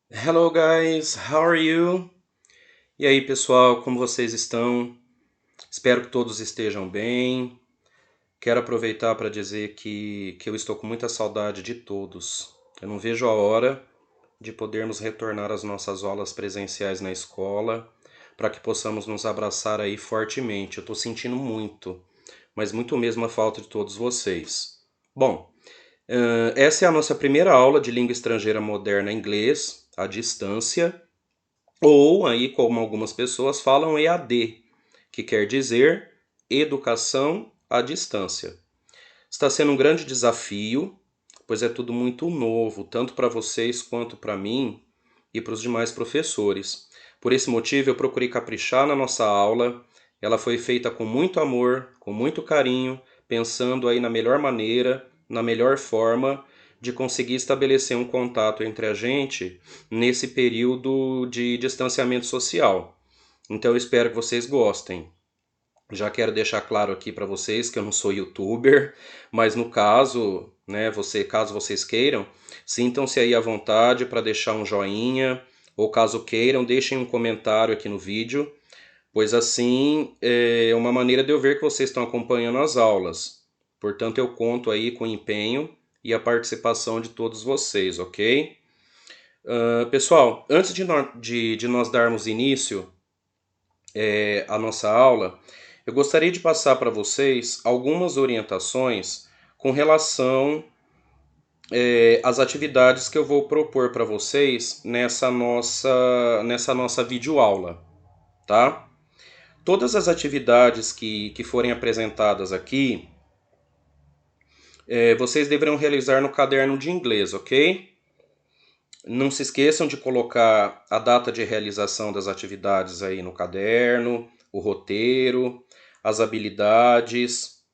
Hello guys, how are you? E aí pessoal, como vocês estão? Espero que todos estejam bem. Quero aproveitar para dizer que eu estou com muita saudade de todos. Eu não vejo a hora de podermos retornar às nossas aulas presenciais na escola, para que possamos nos abraçar aí fortemente. Eu estou sentindo muito, mas muito mesmo a falta de todos vocês. Bom, essa é a nossa primeira aula de língua estrangeira moderna em inglês, à distância. Ou aí, como algumas pessoas falam, EAD, que quer dizer educação à distância. Está sendo um grande desafio, pois é tudo muito novo, tanto para vocês quanto para mim e para os demais professores. Por esse motivo, eu procurei caprichar na nossa aula. Ela foi feita com muito amor, com muito carinho, pensando aí na melhor maneira, na melhor forma de conseguir estabelecer um contato entre a gente nesse período de distanciamento social. Então eu espero que vocês gostem. Já quero deixar claro aqui para vocês que eu não sou youtuber, mas no caso, né, caso vocês queiram, sintam-se aí à vontade para deixar um joinha, ou caso queiram, deixem um comentário aqui no vídeo, pois assim é uma maneira de eu ver que vocês estão acompanhando as aulas. Portanto, eu conto aí com o empenho e a participação de todos vocês, ok? Pessoal, antes de nós darmos início à nossa aula, eu gostaria de passar para vocês algumas orientações com relação às atividades que eu vou propor para vocês nessa nossa videoaula, tá? Todas as atividades que forem apresentadas aqui, vocês deverão realizar no caderno de inglês, ok? Não se esqueçam de colocar a data de realização das atividades aí no caderno, o roteiro, as habilidades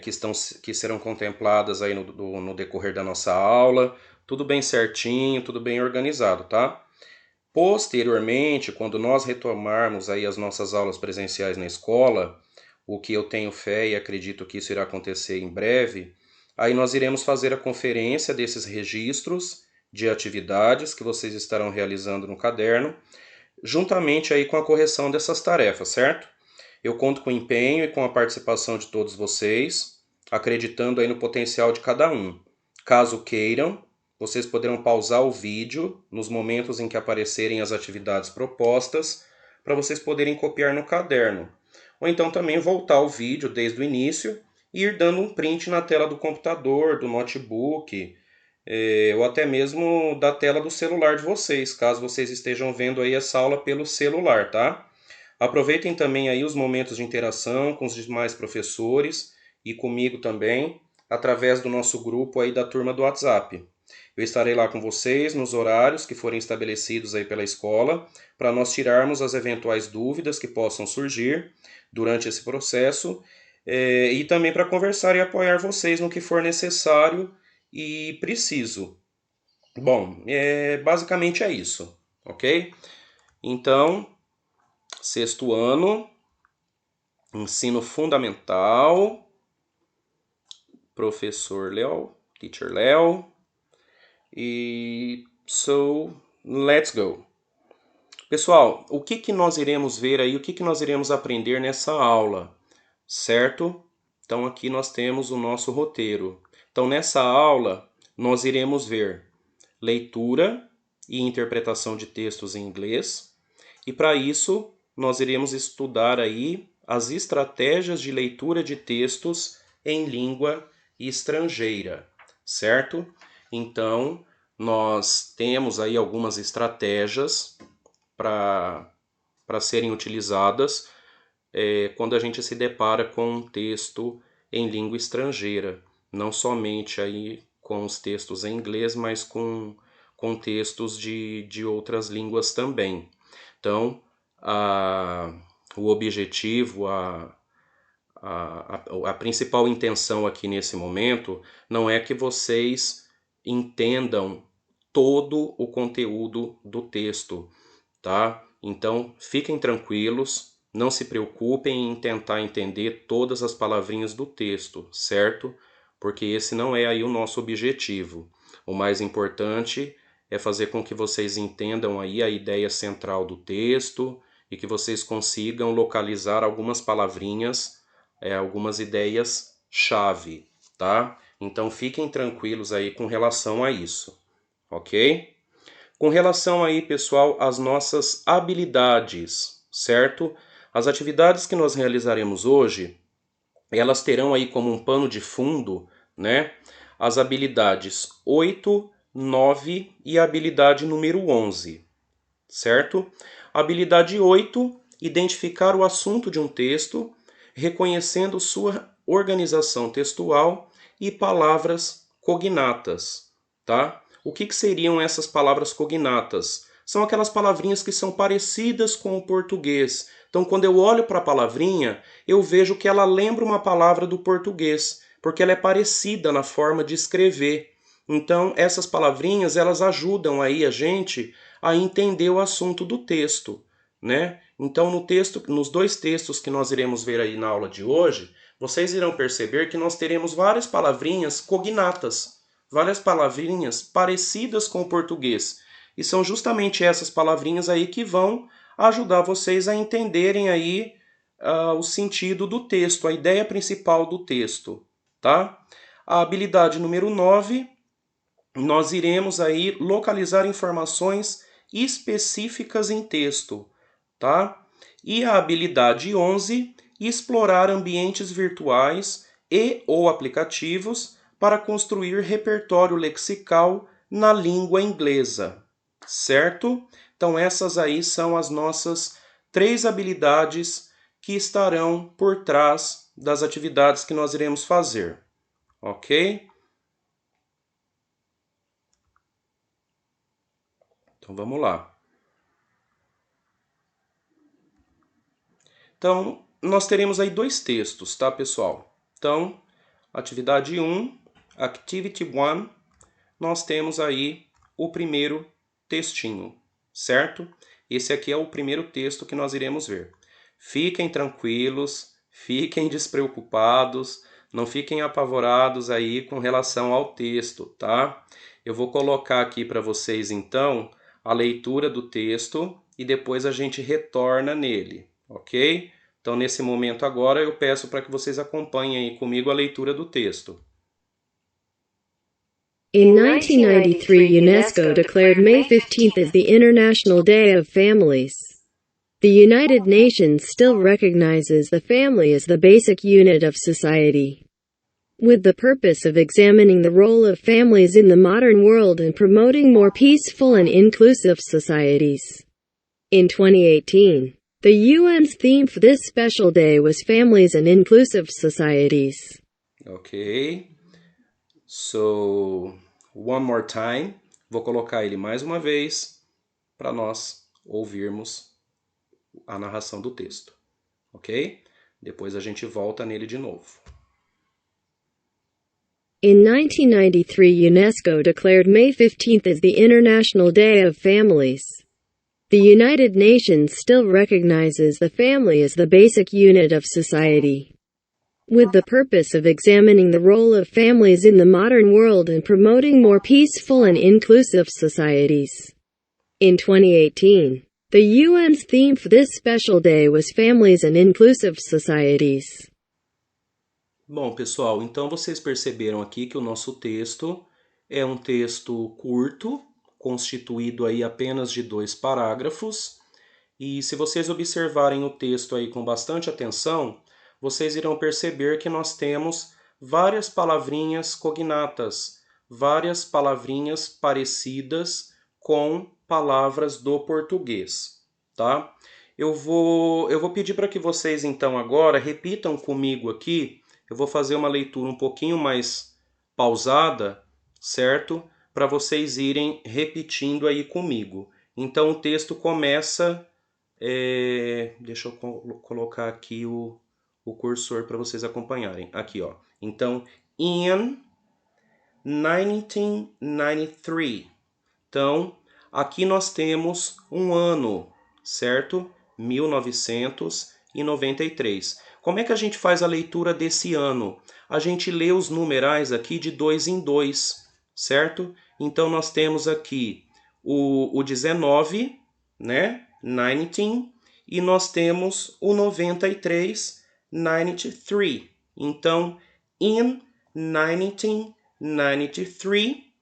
que serão contempladas aí no decorrer da nossa aula. Tudo bem certinho, tudo bem organizado, tá? Posteriormente, quando nós retomarmos aí as nossas aulas presenciais na escola, o que eu tenho fé e acredito que isso irá acontecer em breve, aí nós iremos fazer a conferência desses registros de atividades que vocês estarão realizando no caderno, juntamente aí com a correção dessas tarefas, certo? Eu conto com o empenho e com a participação de todos vocês, acreditando aí no potencial de cada um. Caso queiram, vocês poderão pausar o vídeo nos momentos em que aparecerem as atividades propostas, para vocês poderem copiar no caderno. Ou então também voltar o vídeo desde o início e ir dando um print na tela do computador, do notebook, ou até mesmo da tela do celular de vocês, caso vocês estejam vendo aí essa aula pelo celular, tá? Aproveitem também aí os momentos de interação com os demais professores e comigo também, através do nosso grupo aí da turma do WhatsApp. Eu estarei lá com vocês nos horários que forem estabelecidos aí pela escola, para nós tirarmos as eventuais dúvidas que possam surgir durante esse processo, e também para conversar e apoiar vocês no que for necessário e preciso. Bom, basicamente é isso, ok? Então, sexto ano, ensino fundamental, professor Léo, teacher Léo, e let's go. Pessoal, o que que nós iremos ver aí, o que que nós iremos aprender nessa aula, certo? Então aqui nós temos o nosso roteiro. Então nessa aula nós iremos ver leitura e interpretação de textos em inglês, e para isso nós iremos estudar aí as estratégias de leitura de textos em língua estrangeira, certo? Então, nós temos aí algumas estratégias para serem utilizadas quando a gente se depara com um texto em língua estrangeira, não somente aí com os textos em inglês, mas com textos de outras línguas também. Então, o objetivo, a principal intenção aqui nesse momento não é que vocês entendam todo o conteúdo do texto, tá? Então, fiquem tranquilos, não se preocupem em tentar entender todas as palavrinhas do texto, certo? Porque esse não é aí o nosso objetivo. O mais importante é fazer com que vocês entendam aí a ideia central do texto e que vocês consigam localizar algumas palavrinhas, algumas ideias-chave, tá? Então fiquem tranquilos aí com relação a isso, ok? Com relação aí, pessoal, às nossas habilidades, certo? As atividades que nós realizaremos hoje, elas terão aí como um pano de fundo, né, as habilidades 8, 9 e a habilidade número 11, certo? Habilidade 8, identificar o assunto de um texto, reconhecendo sua organização textual e palavras cognatas, tá? O que seriam essas palavras cognatas? São aquelas palavrinhas que são parecidas com o português. Então, quando eu olho para a palavrinha, eu vejo que ela lembra uma palavra do português, porque ela é parecida na forma de escrever. Então, essas palavrinhas, elas ajudam aí a gente a entender o assunto do texto, né? Então, nos dois textos que nós iremos ver aí na aula de hoje, vocês irão perceber que nós teremos várias palavrinhas cognatas, várias palavrinhas parecidas com o português. E são justamente essas palavrinhas aí que vão ajudar vocês a entenderem aí o sentido do texto, a ideia principal do texto, tá? A habilidade número 9, nós iremos aí localizar informações específicas em texto, tá? E a habilidade 11, explorar ambientes virtuais e ou aplicativos para construir repertório lexical na língua inglesa, certo? Então essas aí são as nossas 3 habilidades que estarão por trás das atividades que nós iremos fazer, ok? Então vamos lá. Então, nós teremos aí 2 textos, tá, pessoal? Então, atividade 1, Activity 1, nós temos aí o primeiro textinho, certo? Esse aqui é o primeiro texto que nós iremos ver. Fiquem tranquilos, fiquem despreocupados, não fiquem apavorados aí com relação ao texto, tá? Eu vou colocar aqui para vocês, então, a leitura do texto e depois a gente retorna nele, ok? Então, nesse momento agora, eu peço para que vocês acompanhem aí comigo a leitura do texto. In 1993, UNESCO declared May 15th as the International Day of Families. The United Nations still recognizes the family as the basic unit of society, with the purpose of examining the role of families in the modern world and promoting more peaceful and inclusive societies. In 2018, the UN's theme for this special day was Families and Inclusive Societies. Ok. So, one more time. Vou colocar ele mais uma vez para nós ouvirmos a narração do texto, ok? Depois a gente volta nele de novo. In 1993, UNESCO declared May 15th as the International Day of Families. The United Nations still recognizes the family as the basic unit of society, with the purpose of examining the role of families in the modern world and promoting more peaceful and inclusive societies. In 2018, the UN's theme for this special day was Families and Inclusive Societies. Bom, pessoal, então vocês perceberam aqui que o nosso texto é um texto curto, constituído aí apenas de 2 parágrafos, e se vocês observarem o texto aí com bastante atenção, vocês irão perceber que nós temos várias palavrinhas cognatas, várias palavrinhas parecidas com palavras do português, tá? Eu vou pedir para que vocês então agora repitam comigo aqui. Eu vou fazer uma leitura um pouquinho mais pausada, certo? Para vocês irem repetindo aí comigo. Então o texto começa... deixa eu colocar aqui o cursor para vocês acompanharem. Aqui, ó. Então, in 1993. Então, aqui nós temos um ano, certo? 1993. Como é que a gente faz a leitura desse ano? A gente lê os numerais aqui de 2 em 2, certo? Então, nós temos aqui o 19, né? 19, e nós temos o 93, 93. Então, in 1993,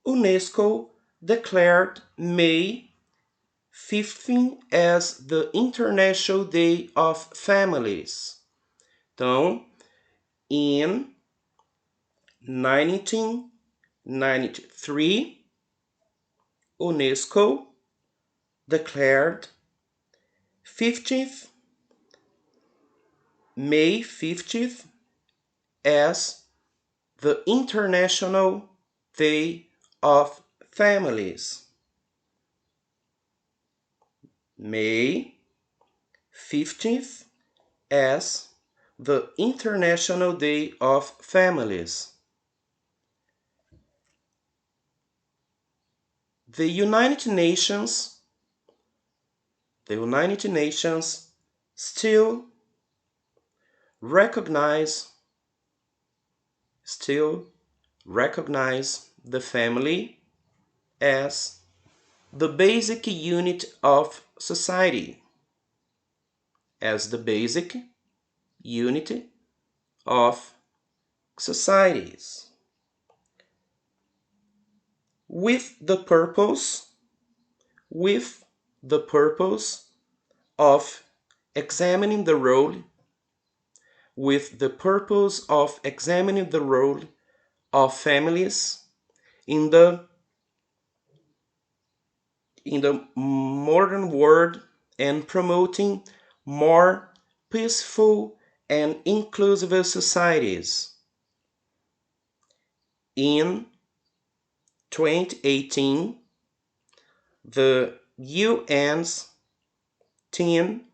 UNESCO declared May 15 as the International Day of Families. Então, in 1993, UNESCO declared May 15th as the International Day of Families. May 15th as the International Day of Families. The United Nations still recognize the family as the basic unit of society. As the basic unit of societies. With the purpose of examining the role of families in the modern world and promoting more peaceful and inclusive societies. In 2018, the UN's theme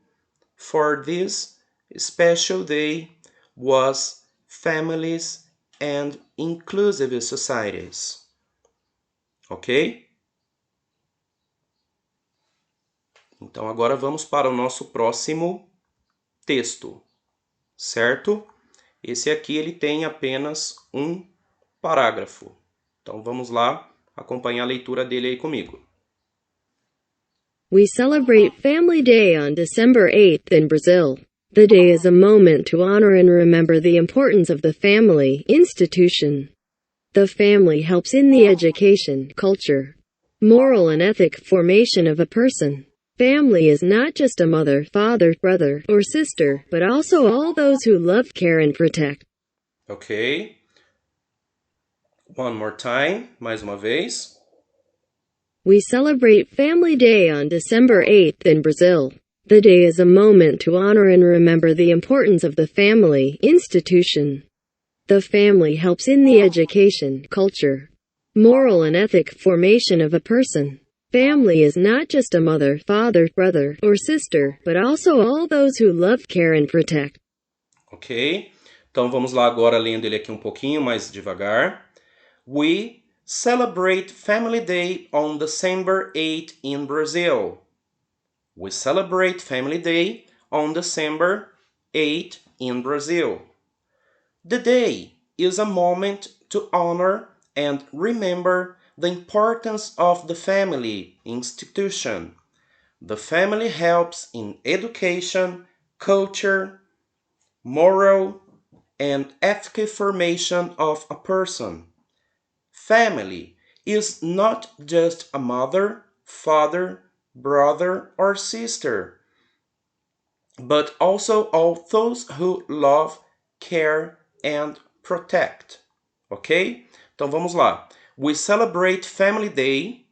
for this special day was Families and Inclusive Societies. Ok? Então agora vamos para o nosso próximo texto, certo? Esse aqui ele tem apenas um parágrafo. Então vamos lá acompanhar a leitura dele aí comigo. We celebrate Family Day on December 8th in Brazil. The day is a moment to honor and remember the importance of the family institution. The family helps in the education, culture, moral and ethic formation of a person. Family is not just a mother, father, brother, or sister, but also all those who love, care, and protect. Ok. One more time, mais uma vez. We celebrate Family Day on December 8th in Brazil. The day is a moment to honor and remember the importance of the family institution. The family helps in the education, culture, moral and ethic formation of a person. Family is not just a mother, father, brother, or sister, but also all those who love, care, and protect. Ok. Então vamos lá agora lendo ele aqui um pouquinho mais devagar. We celebrate Family Day on December 8 in Brazil. We celebrate Family Day on December 8 in Brazil. The day is a moment to honor and remember the importance of the family institution. The family helps in education, culture, moral, and ethical formation of a person. Family is not just a mother, father, brother, or sister, but also all those who love, care, and protect. Ok? Então vamos lá. We celebrate Family Day.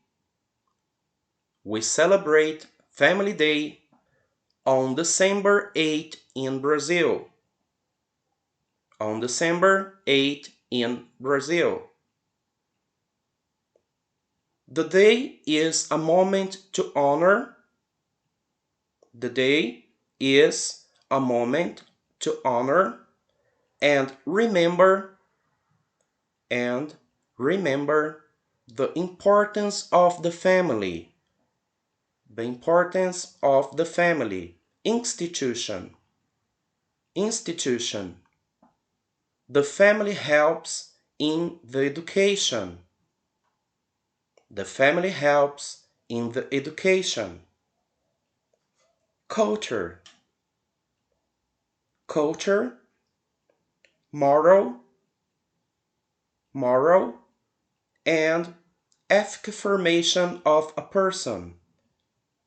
We celebrate Family Day on December 8 in Brazil. On December 8 in Brazil. The day is a moment to honor. The day is a moment to honor and remember the importance of the family. The importance of the family institution. The family helps in the education. The family helps in the education. Culture. Culture, moral, and ethic formation of a person.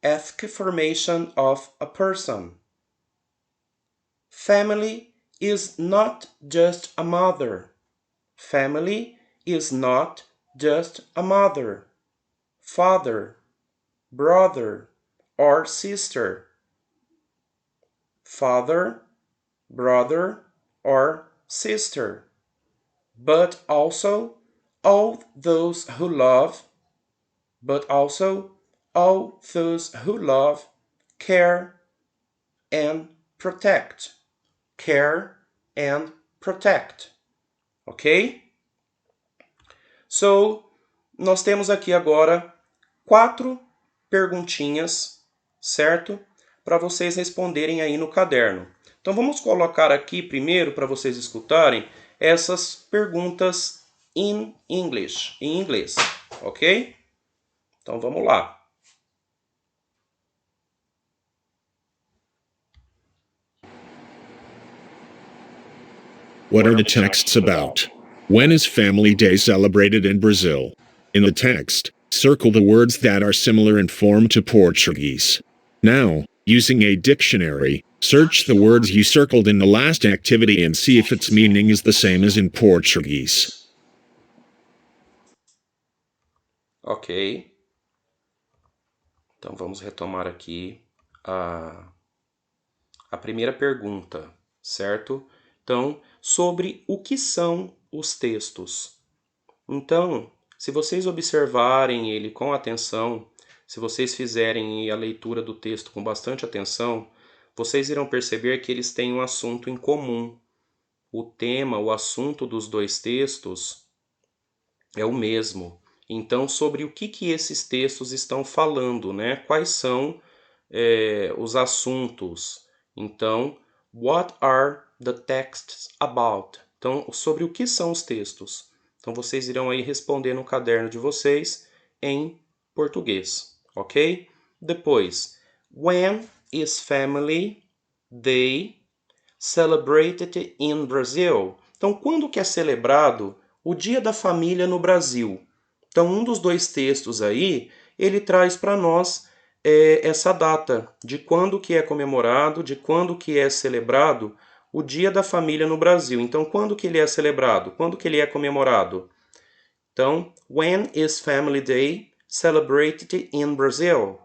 Ethic formation of a person. Family is not just a mother. Family is not just a mother, father, brother, or sister. Father, brother, or sister, but also all those who love, care, and protect. Care and protect. Ok? So, nós temos aqui agora 4 perguntinhas, certo? Para vocês responderem aí no caderno. Então vamos colocar aqui primeiro para vocês escutarem essas perguntas em inglês, ok? Então vamos lá. What are the texts about? When is Family Day celebrated in Brazil? In the text, circle the words that are similar in form to Portuguese. Now, using a dictionary, search the words you circled in the last activity and see if its meaning is the same as in Portuguese. Ok. Então vamos retomar aqui a primeira pergunta, certo? Então, sobre o que são os textos. Então, se vocês observarem ele com atenção, se vocês fizerem a leitura do texto com bastante atenção, vocês irão perceber que eles têm um assunto em comum. O tema, o assunto dos 2 textos é o mesmo. Então, sobre o que esses textos estão falando, né? Quais são os assuntos? Então, what are the texts about? Então, sobre o que são os textos? Então, vocês irão aí responder no caderno de vocês em português, ok? Depois, when is Family Day celebrated in Brazil? Então, quando que é celebrado o Dia da Família no Brasil? Então, um dos 2 textos aí, ele traz para nós essa data de quando que é comemorado, de quando que é celebrado o Dia da Família no Brasil. Então, quando que ele é celebrado? Quando que ele é comemorado? Então, when is Family Day celebrated in Brazil?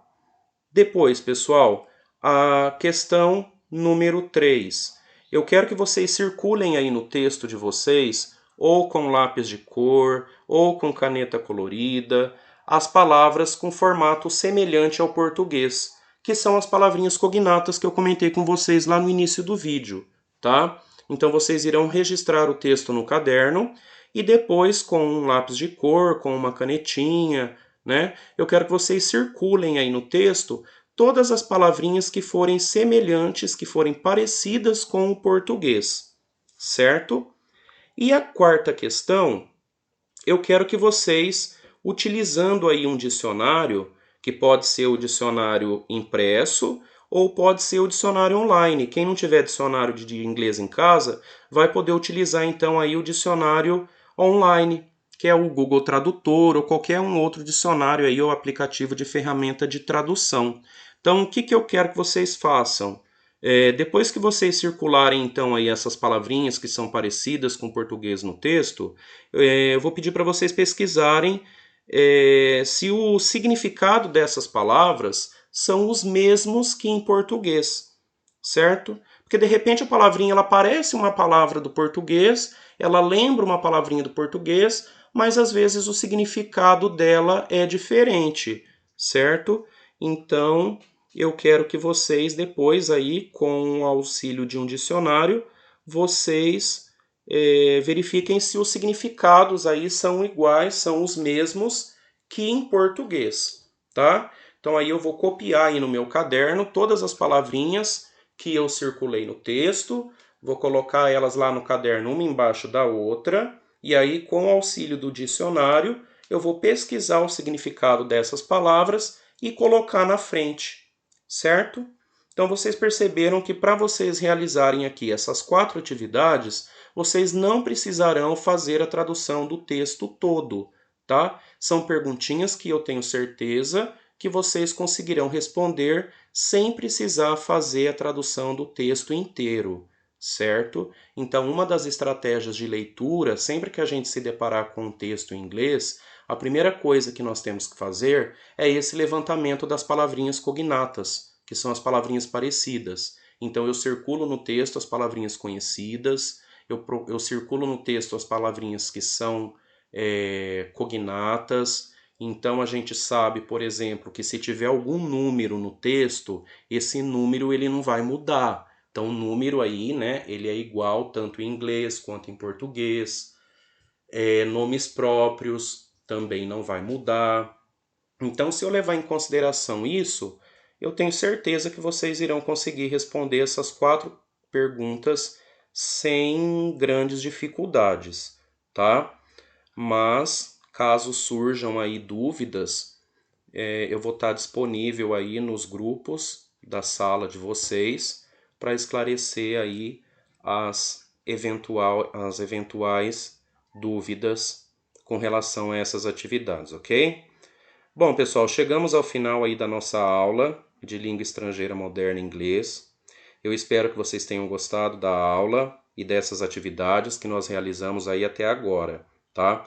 Depois, pessoal, a questão número 3. Eu quero que vocês circulem aí no texto de vocês, ou com lápis de cor, ou com caneta colorida, as palavras com formato semelhante ao português, que são as palavrinhas cognatas que eu comentei com vocês lá no início do vídeo, tá? Então vocês irão registrar o texto no caderno e depois com um lápis de cor, com uma canetinha, né? Eu quero que vocês circulem aí no texto todas as palavrinhas que forem semelhantes, que forem parecidas com o português, certo? E a 4ª questão, eu quero que vocês, utilizando aí um dicionário, que pode ser o dicionário impresso ou pode ser o dicionário online. Quem não tiver dicionário de inglês em casa, vai poder utilizar então aí o dicionário online, que é o Google Tradutor ou qualquer um outro dicionário aí ou aplicativo de ferramenta de tradução. Então, o que eu quero que vocês façam? Depois que vocês circularem então aí essas palavrinhas que são parecidas com o português no texto, eu vou pedir para vocês pesquisarem se o significado dessas palavras são os mesmos que em português, certo? Porque de repente a palavrinha ela parece uma palavra do português, ela lembra uma palavrinha do português, mas às vezes o significado dela é diferente, certo? Então, eu quero que vocês depois aí, com o auxílio de um dicionário, vocês verifiquem se os significados aí são iguais, são os mesmos que em português, tá? Então aí eu vou copiar aí no meu caderno todas as palavrinhas que eu circulei no texto, vou colocar elas lá no caderno uma embaixo da outra, e aí com o auxílio do dicionário eu vou pesquisar o significado dessas palavras e colocar na frente, certo? Então vocês perceberam que para vocês realizarem aqui essas 4 atividades, vocês não precisarão fazer a tradução do texto todo, tá? São perguntinhas que eu tenho certeza que vocês conseguirão responder sem precisar fazer a tradução do texto inteiro, certo? Então, uma das estratégias de leitura, sempre que a gente se deparar com um texto em inglês, a primeira coisa que nós temos que fazer é esse levantamento das palavrinhas cognatas, que são as palavrinhas parecidas. Então, eu circulo no texto as palavrinhas conhecidas, eu circulo no texto as palavrinhas que são cognatas. Então, a gente sabe, por exemplo, que se tiver algum número no texto, esse número ele não vai mudar. Então, o número aí, né, ele é igual tanto em inglês quanto em português. Nomes próprios também não vai mudar. Então, se eu levar em consideração isso, eu tenho certeza que vocês irão conseguir responder essas 4 perguntas sem grandes dificuldades, tá? Mas, caso surjam aí dúvidas, eu vou estar disponível aí nos grupos da sala de vocês para esclarecer aí as eventuais dúvidas com relação a essas atividades, ok? Bom, pessoal, chegamos ao final aí da nossa aula de Língua Estrangeira Moderna em Inglês. Eu espero que vocês tenham gostado da aula e dessas atividades que nós realizamos aí até agora, tá?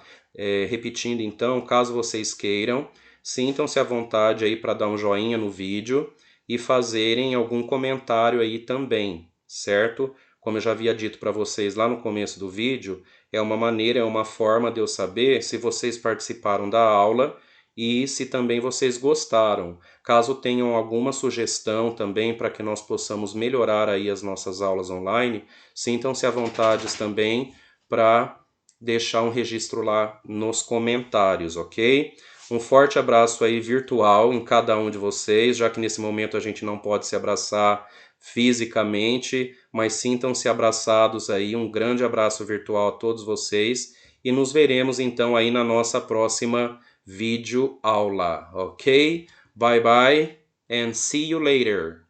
Repetindo então, caso vocês queiram, sintam-se à vontade aí para dar um joinha no vídeo e fazerem algum comentário aí também, certo? Como eu já havia dito para vocês lá no começo do vídeo, é uma forma de eu saber se vocês participaram da aula e se também vocês gostaram. Caso tenham alguma sugestão também para que nós possamos melhorar aí as nossas aulas online, sintam-se à vontade também para deixar um registro lá nos comentários, ok? Um forte abraço aí virtual em cada um de vocês, já que nesse momento a gente não pode se abraçar fisicamente, mas sintam-se abraçados aí. Um grande abraço virtual a todos vocês e nos veremos então aí na nossa próxima vídeo aula, ok? Bye bye and see you later.